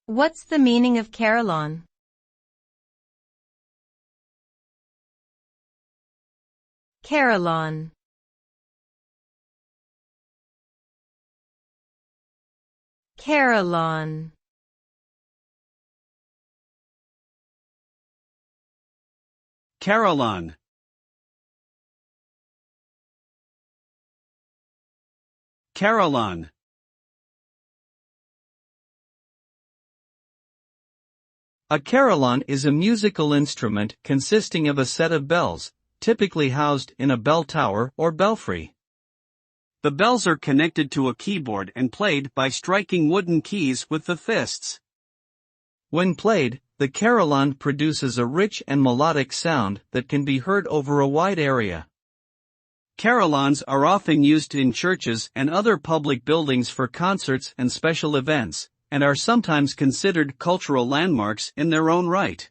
What's the meaning of carillon? Carillon. Carillon. Carillon. Carillon. A carillon is a musical instrument consisting of a set of bells, typically housed in a bell tower or belfry. The bells are connected to a keyboard and played by striking wooden keys with the fists. When played, the carillon produces a rich and melodic sound that can be heard over a wide area. Carillons are often used in churches and other public buildings for concerts and special events, and are sometimes considered cultural landmarks in their own right.